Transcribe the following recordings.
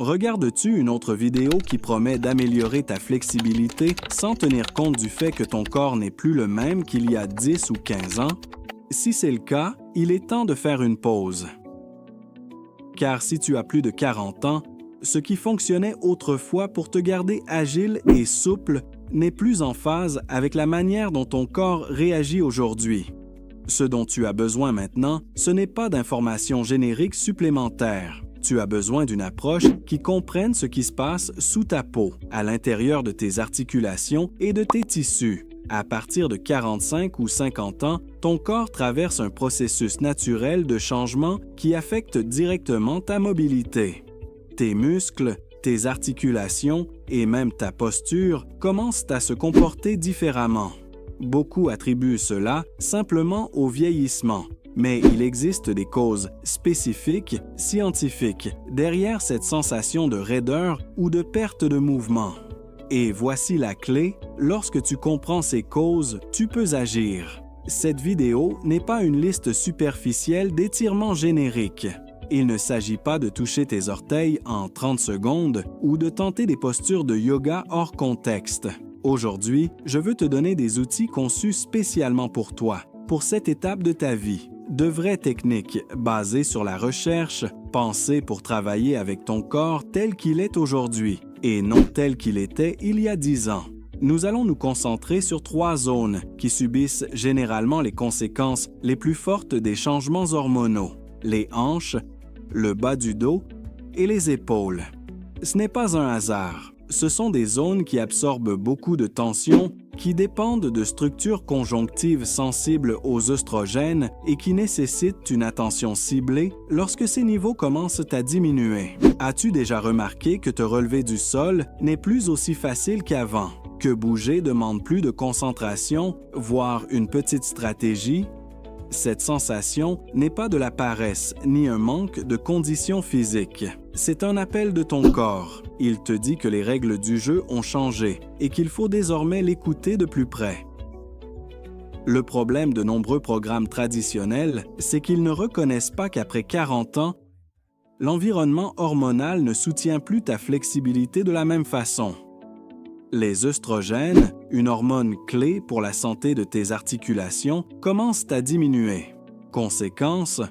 Regardes-tu une autre vidéo qui promet d'améliorer ta flexibilité sans tenir compte du fait que ton corps n'est plus le même qu'il y a 10 ou 15 ans? Si c'est le cas, il est temps de faire une pause. Car si tu as plus de 40 ans, ce qui fonctionnait autrefois pour te garder agile et souple n'est plus en phase avec la manière dont ton corps réagit aujourd'hui. Ce dont tu as besoin maintenant, ce n'est pas d'informations génériques supplémentaires. Tu as besoin d'une approche qui comprenne ce qui se passe sous ta peau, à l'intérieur de tes articulations et de tes tissus. À partir de 45 ou 50 ans, ton corps traverse un processus naturel de changement qui affecte directement ta mobilité. Tes muscles, tes articulations et même ta posture commencent à se comporter différemment. Beaucoup attribuent cela simplement au vieillissement, mais il existe des causes spécifiques, scientifiques, derrière cette sensation de raideur ou de perte de mouvement. Et voici la clé, lorsque tu comprends ces causes, tu peux agir. Cette vidéo n'est pas une liste superficielle d'étirements génériques. Il ne s'agit pas de toucher tes orteils en 30 secondes ou de tenter des postures de yoga hors contexte. Aujourd'hui, je veux te donner des outils conçus spécialement pour toi, pour cette étape de ta vie. De vraies techniques basées sur la recherche, pensées pour travailler avec ton corps tel qu'il est aujourd'hui et non tel qu'il était il y a 10 ans. Nous allons nous concentrer sur 3 zones qui subissent généralement les conséquences les plus fortes des changements hormonaux: les hanches, le bas du dos et les épaules. Ce n'est pas un hasard. Ce sont des zones qui absorbent beaucoup de tension, qui dépendent de structures conjonctives sensibles aux œstrogènes et qui nécessitent une attention ciblée lorsque ces niveaux commencent à diminuer. As-tu déjà remarqué que te relever du sol n'est plus aussi facile qu'avant, que bouger demande plus de concentration, voire une petite stratégie? Cette sensation n'est pas de la paresse ni un manque de conditions physiques. C'est un appel de ton corps. Il te dit que les règles du jeu ont changé et qu'il faut désormais l'écouter de plus près. Le problème de nombreux programmes traditionnels, c'est qu'ils ne reconnaissent pas qu'après 40 ans, l'environnement hormonal ne soutient plus ta flexibilité de la même façon. Les œstrogènes, une hormone clé pour la santé de tes articulations, commencent à diminuer. Conséquence,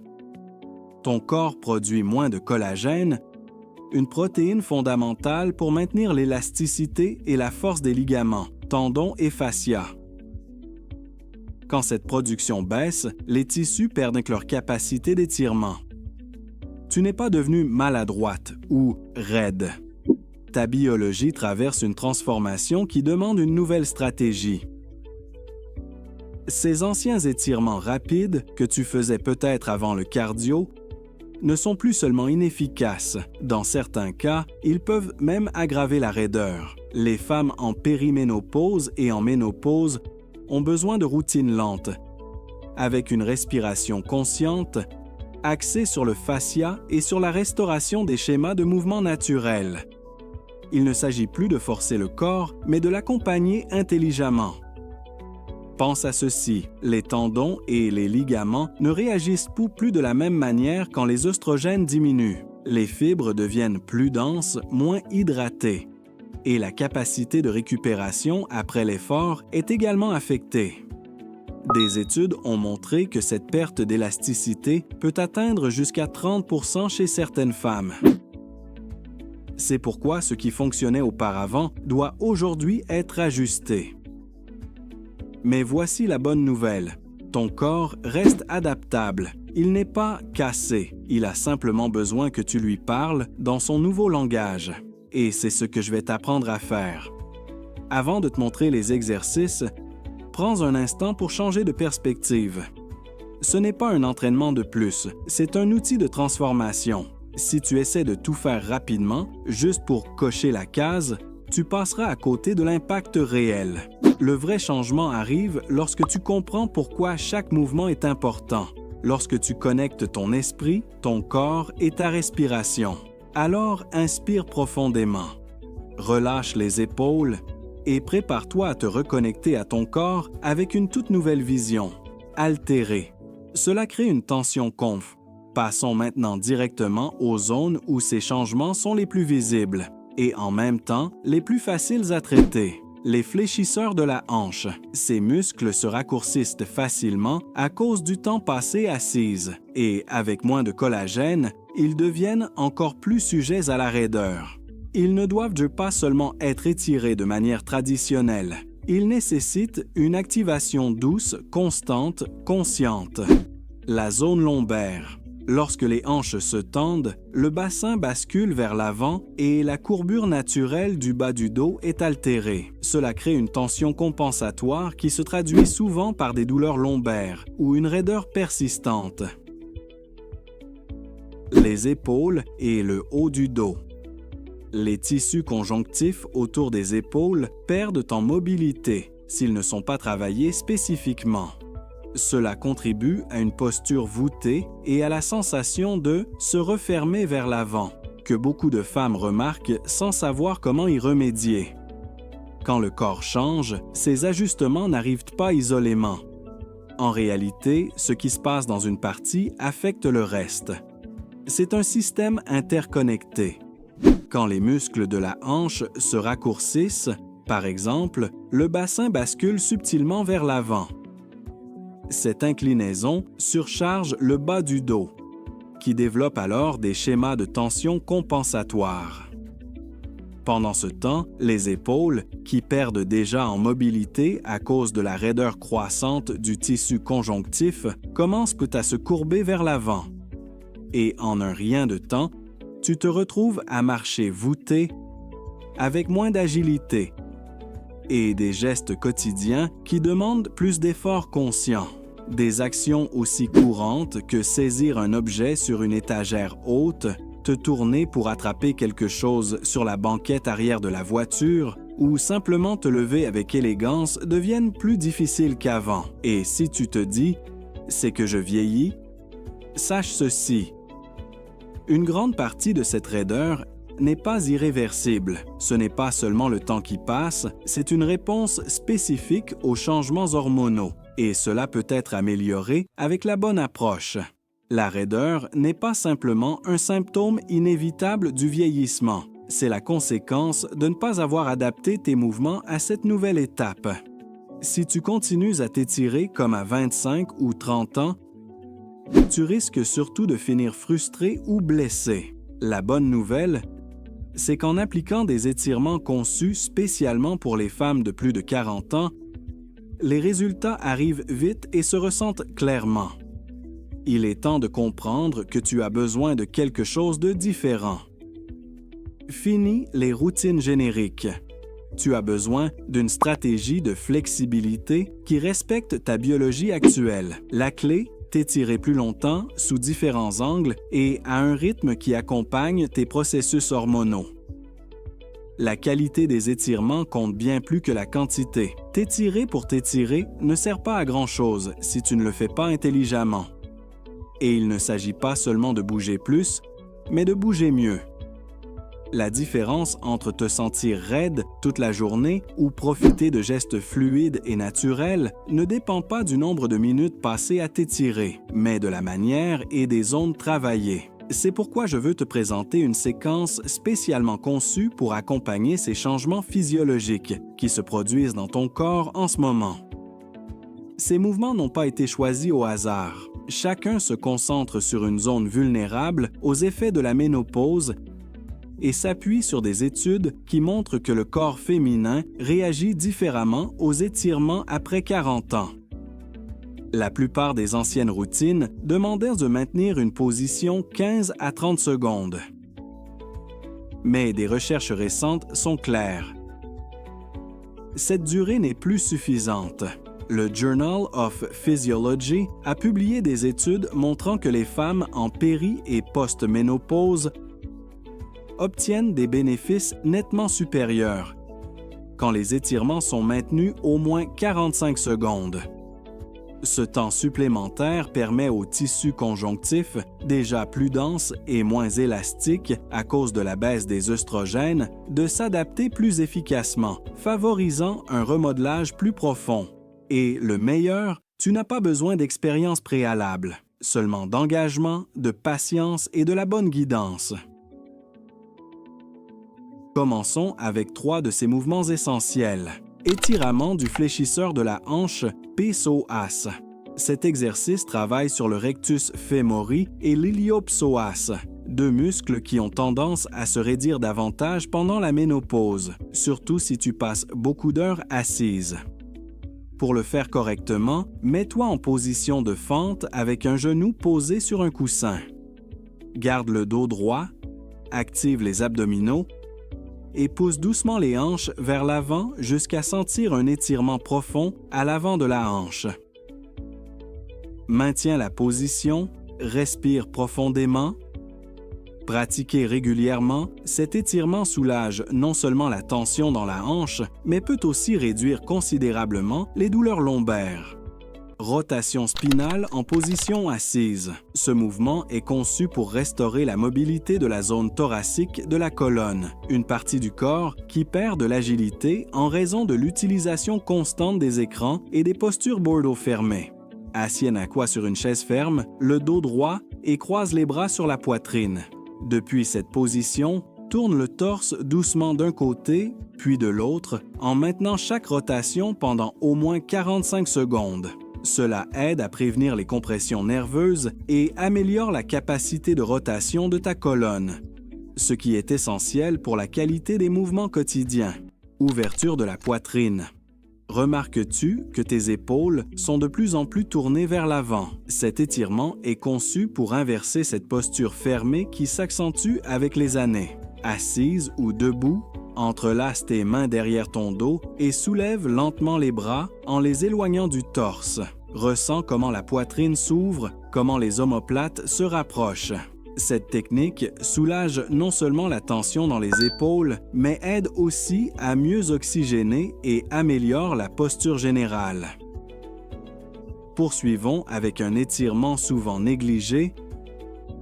ton corps produit moins de collagène, une protéine fondamentale pour maintenir l'élasticité et la force des ligaments, tendons et fascia. Quand cette production baisse, les tissus perdent leur capacité d'étirement. Tu n'es pas devenu maladroite ou raide. Ta biologie traverse une transformation qui demande une nouvelle stratégie. Ces anciens étirements rapides que tu faisais peut-être avant le cardio ne sont plus seulement inefficaces. Dans certains cas, ils peuvent même aggraver la raideur. Les femmes en périménopause et en ménopause ont besoin de routines lentes, avec une respiration consciente, axée sur le fascia et sur la restauration des schémas de mouvement naturels. Il ne s'agit plus de forcer le corps, mais de l'accompagner intelligemment. Pense à ceci, les tendons et les ligaments ne réagissent plus de la même manière quand les œstrogènes diminuent. Les fibres deviennent plus denses, moins hydratées, et la capacité de récupération après l'effort est également affectée. Des études ont montré que cette perte d'élasticité peut atteindre jusqu'à 30% chez certaines femmes. C'est pourquoi ce qui fonctionnait auparavant doit aujourd'hui être ajusté. Mais voici la bonne nouvelle. Ton corps reste adaptable. Il n'est pas cassé. Il a simplement besoin que tu lui parles dans son nouveau langage. Et c'est ce que je vais t'apprendre à faire. Avant de te montrer les exercices, prends un instant pour changer de perspective. Ce n'est pas un entraînement de plus, c'est un outil de transformation. Si tu essaies de tout faire rapidement, juste pour cocher la case, tu passeras à côté de l'impact réel. Le vrai changement arrive lorsque tu comprends pourquoi chaque mouvement est important, lorsque tu connectes ton esprit, ton corps et ta respiration. Alors inspire profondément. Relâche les épaules et prépare-toi à te reconnecter à ton corps avec une toute nouvelle vision, altérée. Cela crée une tension conf, Passons maintenant directement aux zones où ces changements sont les plus visibles et en même temps les plus faciles à traiter. Les fléchisseurs de la hanche. Ces muscles se raccourcissent facilement à cause du temps passé assise et avec moins de collagène, ils deviennent encore plus sujets à la raideur. Ils ne doivent pas seulement être étirés de manière traditionnelle. Ils nécessitent une activation douce, constante, consciente. La zone lombaire. Lorsque les hanches se tendent, le bassin bascule vers l'avant et la courbure naturelle du bas du dos est altérée. Cela crée une tension compensatoire qui se traduit souvent par des douleurs lombaires ou une raideur persistante. Les épaules et le haut du dos. Les tissus conjonctifs autour des épaules perdent en mobilité s'ils ne sont pas travaillés spécifiquement. Cela contribue à une posture voûtée et à la sensation de se refermer vers l'avant, que beaucoup de femmes remarquent sans savoir comment y remédier. Quand le corps change, ces ajustements n'arrivent pas isolément. En réalité, ce qui se passe dans une partie affecte le reste. C'est un système interconnecté. Quand les muscles de la hanche se raccourcissent, par exemple, le bassin bascule subtilement vers l'avant. Cette inclinaison surcharge le bas du dos, qui développe alors des schémas de tension compensatoires. Pendant ce temps, les épaules, qui perdent déjà en mobilité à cause de la raideur croissante du tissu conjonctif, commencent à se courber vers l'avant. Et en un rien de temps, tu te retrouves à marcher voûté, avec moins d'agilité, et des gestes quotidiens qui demandent plus d'efforts conscients. Des actions aussi courantes que saisir un objet sur une étagère haute, te tourner pour attraper quelque chose sur la banquette arrière de la voiture ou simplement te lever avec élégance deviennent plus difficiles qu'avant. Et si tu te dis « c'est que je vieillis », sache ceci. Une grande partie de cette raideur n'est pas irréversible. Ce n'est pas seulement le temps qui passe, c'est une réponse spécifique aux changements hormonaux. Et cela peut être amélioré avec la bonne approche. La raideur n'est pas simplement un symptôme inévitable du vieillissement. C'est la conséquence de ne pas avoir adapté tes mouvements à cette nouvelle étape. Si tu continues à t'étirer comme à 25 ou 30 ans, tu risques surtout de finir frustré ou blessé. La bonne nouvelle, c'est qu'en appliquant des étirements conçus spécialement pour les femmes de plus de 40 ans, les résultats arrivent vite et se ressentent clairement. Il est temps de comprendre que tu as besoin de quelque chose de différent. Fini les routines génériques. Tu as besoin d'une stratégie de flexibilité qui respecte ta biologie actuelle. La clé, t'étirer plus longtemps, sous différents angles et à un rythme qui accompagne tes processus hormonaux. La qualité des étirements compte bien plus que la quantité. T'étirer pour t'étirer ne sert pas à grand-chose si tu ne le fais pas intelligemment. Et il ne s'agit pas seulement de bouger plus, mais de bouger mieux. La différence entre te sentir raide toute la journée ou profiter de gestes fluides et naturels ne dépend pas du nombre de minutes passées à t'étirer, mais de la manière et des zones travaillées. C'est pourquoi je veux te présenter une séquence spécialement conçue pour accompagner ces changements physiologiques qui se produisent dans ton corps en ce moment. Ces mouvements n'ont pas été choisis au hasard. Chacun se concentre sur une zone vulnérable aux effets de la ménopause et s'appuie sur des études qui montrent que le corps féminin réagit différemment aux étirements après 40 ans. La plupart des anciennes routines demandaient de maintenir une position 15 à 30 secondes. Mais des recherches récentes sont claires. Cette durée n'est plus suffisante. Le Journal of Physiology a publié des études montrant que les femmes en péri- et post-ménopause obtiennent des bénéfices nettement supérieurs quand les étirements sont maintenus au moins 45 secondes. Ce temps supplémentaire permet au tissu conjonctif, déjà plus dense et moins élastique à cause de la baisse des œstrogènes, de s'adapter plus efficacement, favorisant un remodelage plus profond. Et le meilleur, tu n'as pas besoin d'expérience préalable. seulement d'engagement, de patience et de la bonne guidance. Commençons avec 3 de ces mouvements essentiels. Étirement du fléchisseur de la hanche psoas. Cet exercice travaille sur le rectus femori et l'iliopsoas, 2 muscles qui ont tendance à se raidir davantage pendant la ménopause, surtout si tu passes beaucoup d'heures assise. Pour le faire correctement, mets-toi en position de fente avec un genou posé sur un coussin. Garde le dos droit, active les abdominaux et pousse doucement les hanches vers l'avant jusqu'à sentir un étirement profond à l'avant de la hanche. Maintiens la position, respire profondément. Pratiquer régulièrement, cet étirement soulage non seulement la tension dans la hanche, mais peut aussi réduire considérablement les douleurs lombaires. Rotation spinale en position assise. Ce mouvement est conçu pour restaurer la mobilité de la zone thoracique de la colonne, une partie du corps qui perd de l'agilité en raison de l'utilisation constante des écrans et des postures bordeaux fermées. Assieds à quoi sur une chaise ferme, le dos droit et croise les bras sur la poitrine. Depuis cette position, tourne le torse doucement d'un côté, puis de l'autre, en maintenant chaque rotation pendant au moins 45 secondes. Cela aide à prévenir les compressions nerveuses et améliore la capacité de rotation de ta colonne, ce qui est essentiel pour la qualité des mouvements quotidiens. Ouverture de la poitrine. Remarques-tu que tes épaules sont de plus en plus tournées vers l'avant? Cet étirement est conçu pour inverser cette posture fermée qui s'accentue avec les années. Assise ou debout, entrelace tes mains derrière ton dos et soulève lentement les bras en les éloignant du torse. Ressens comment la poitrine s'ouvre, comment les omoplates se rapprochent. Cette technique soulage non seulement la tension dans les épaules, mais aide aussi à mieux oxygéner et améliore la posture générale. Poursuivons avec un étirement souvent négligé,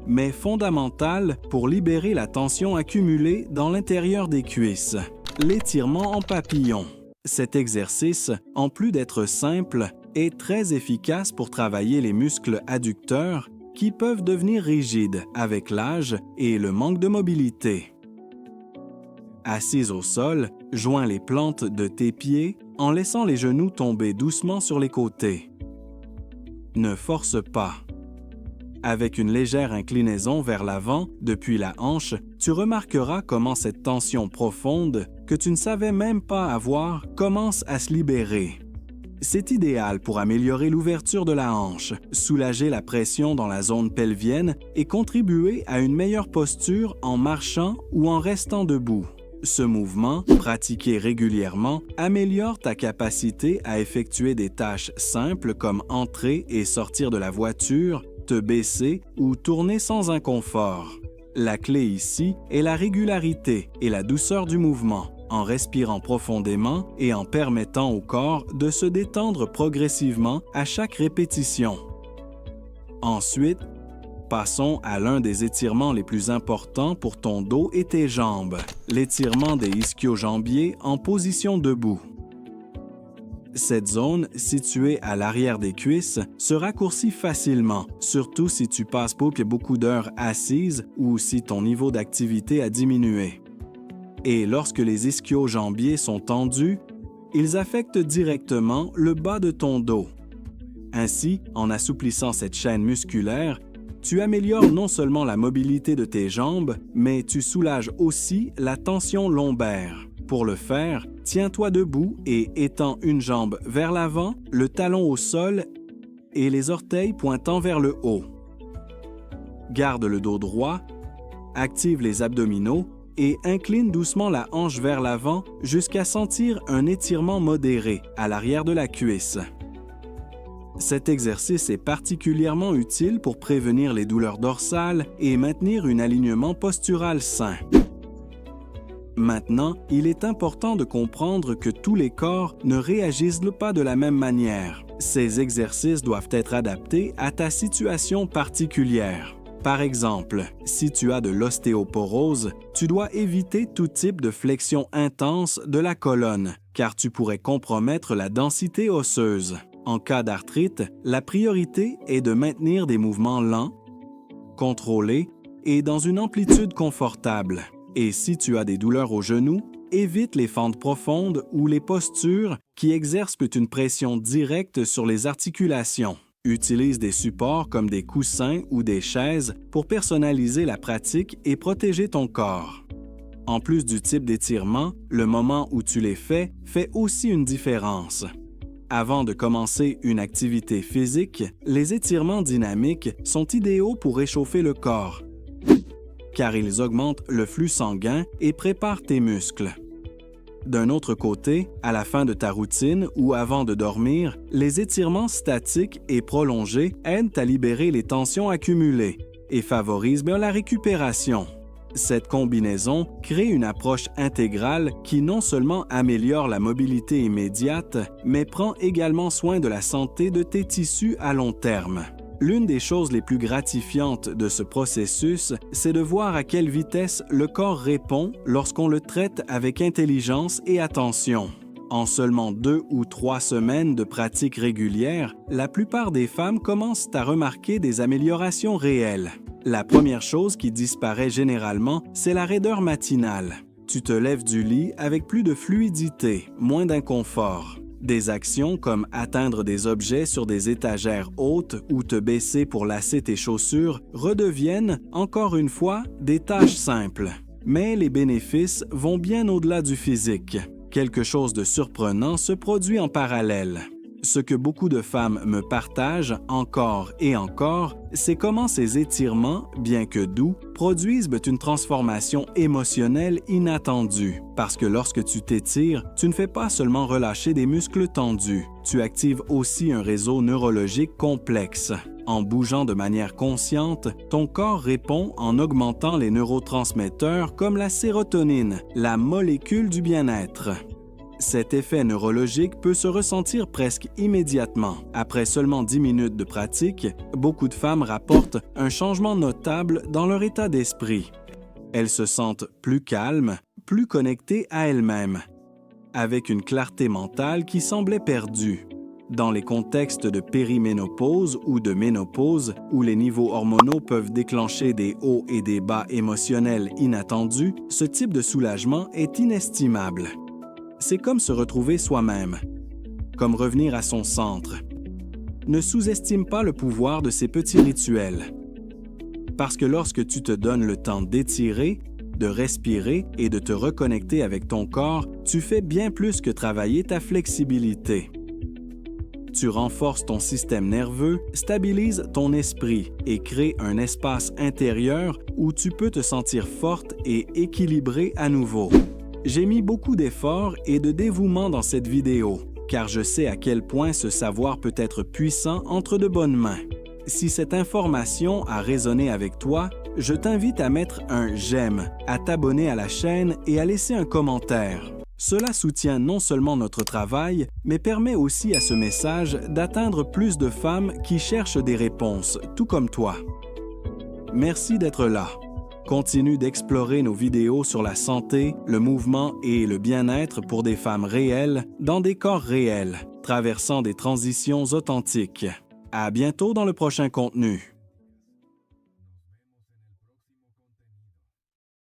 mais fondamental pour libérer la tension accumulée dans l'intérieur des cuisses. L'étirement en papillon. Cet exercice, en plus d'être simple, est très efficace pour travailler les muscles adducteurs qui peuvent devenir rigides avec l'âge et le manque de mobilité. Assise au sol, joins les plantes de tes pieds en laissant les genoux tomber doucement sur les côtés. Ne force pas. Avec une légère inclinaison vers l'avant depuis la hanche, tu remarqueras comment cette tension profonde que tu ne savais même pas avoir commence à se libérer. C'est idéal pour améliorer l'ouverture de la hanche, soulager la pression dans la zone pelvienne et contribuer à une meilleure posture en marchant ou en restant debout. Ce mouvement, pratiqué régulièrement, améliore ta capacité à effectuer des tâches simples comme entrer et sortir de la voiture, te baisser ou tourner sans inconfort. La clé ici est la régularité et la douceur du mouvement, en respirant profondément et en permettant au corps de se détendre progressivement à chaque répétition. Ensuite, passons à l'un des étirements les plus importants pour ton dos et tes jambes, l'étirement des ischio-jambiers en position debout. Cette zone, située à l'arrière des cuisses, se raccourcit facilement, surtout si tu passes beaucoup d'heures assises ou si ton niveau d'activité a diminué. Et lorsque les ischio-jambiers sont tendus, ils affectent directement le bas de ton dos. Ainsi, en assouplissant cette chaîne musculaire, tu améliores non seulement la mobilité de tes jambes, mais tu soulages aussi la tension lombaire. Pour le faire, tiens-toi debout et étends une jambe vers l'avant, le talon au sol et les orteils pointant vers le haut. Garde le dos droit, active les abdominaux et incline doucement la hanche vers l'avant jusqu'à sentir un étirement modéré à l'arrière de la cuisse. Cet exercice est particulièrement utile pour prévenir les douleurs dorsales et maintenir un alignement postural sain. Maintenant, il est important de comprendre que tous les corps ne réagissent pas de la même manière. Ces exercices doivent être adaptés à ta situation particulière. Par exemple, si tu as de l'ostéoporose, tu dois éviter tout type de flexion intense de la colonne, car tu pourrais compromettre la densité osseuse. En cas d'arthrite, la priorité est de maintenir des mouvements lents, contrôlés et dans une amplitude confortable. Et si tu as des douleurs aux genoux, évite les fentes profondes ou les postures qui exercent une pression directe sur les articulations. Utilise des supports comme des coussins ou des chaises pour personnaliser la pratique et protéger ton corps. En plus du type d'étirement, le moment où tu les fais fait aussi une différence. Avant de commencer une activité physique, les étirements dynamiques sont idéaux pour réchauffer le corps, car ils augmentent le flux sanguin et préparent tes muscles. D'un autre côté, à la fin de ta routine ou avant de dormir, les étirements statiques et prolongés aident à libérer les tensions accumulées et favorisent la récupération. Cette combinaison crée une approche intégrale qui non seulement améliore la mobilité immédiate, mais prend également soin de la santé de tes tissus à long terme. L'une des choses les plus gratifiantes de ce processus, c'est de voir à quelle vitesse le corps répond lorsqu'on le traite avec intelligence et attention. En seulement 2 ou 3 semaines de pratique régulière, la plupart des femmes commencent à remarquer des améliorations réelles. La première chose qui disparaît généralement, c'est la raideur matinale. Tu te lèves du lit avec plus de fluidité, moins d'inconfort. Des actions comme atteindre des objets sur des étagères hautes ou te baisser pour lasser tes chaussures redeviennent, encore une fois, des tâches simples. Mais les bénéfices vont bien au-delà du physique. Quelque chose de surprenant se produit en parallèle. Ce que beaucoup de femmes me partagent encore et encore, c'est comment ces étirements, bien que doux, produisent une transformation émotionnelle inattendue. Parce que lorsque tu t'étires, tu ne fais pas seulement relâcher des muscles tendus, tu actives aussi un réseau neurologique complexe. En bougeant de manière consciente, ton corps répond en augmentant les neurotransmetteurs comme la sérotonine, la molécule du bien-être. Cet effet neurologique peut se ressentir presque immédiatement. Après seulement 10 minutes de pratique, beaucoup de femmes rapportent un changement notable dans leur état d'esprit. Elles se sentent plus calmes, plus connectées à elles-mêmes, avec une clarté mentale qui semblait perdue. Dans les contextes de périménopause ou de ménopause, où les niveaux hormonaux peuvent déclencher des hauts et des bas émotionnels inattendus, ce type de soulagement est inestimable. C'est comme se retrouver soi-même, comme revenir à son centre. Ne sous-estime pas le pouvoir de ces petits rituels. Parce que lorsque tu te donnes le temps d'étirer, de respirer et de te reconnecter avec ton corps, tu fais bien plus que travailler ta flexibilité. Tu renforces ton système nerveux, stabilises ton esprit et crées un espace intérieur où tu peux te sentir forte et équilibrée à nouveau. J'ai mis beaucoup d'efforts et de dévouement dans cette vidéo, car je sais à quel point ce savoir peut être puissant entre de bonnes mains. Si cette information a résonné avec toi, je t'invite à mettre un « j'aime », à t'abonner à la chaîne et à laisser un commentaire. Cela soutient non seulement notre travail, mais permet aussi à ce message d'atteindre plus de femmes qui cherchent des réponses, tout comme toi. Merci d'être là. Continue d'explorer nos vidéos sur la santé, le mouvement et le bien-être pour des femmes réelles, dans des corps réels, traversant des transitions authentiques. À bientôt dans le prochain contenu.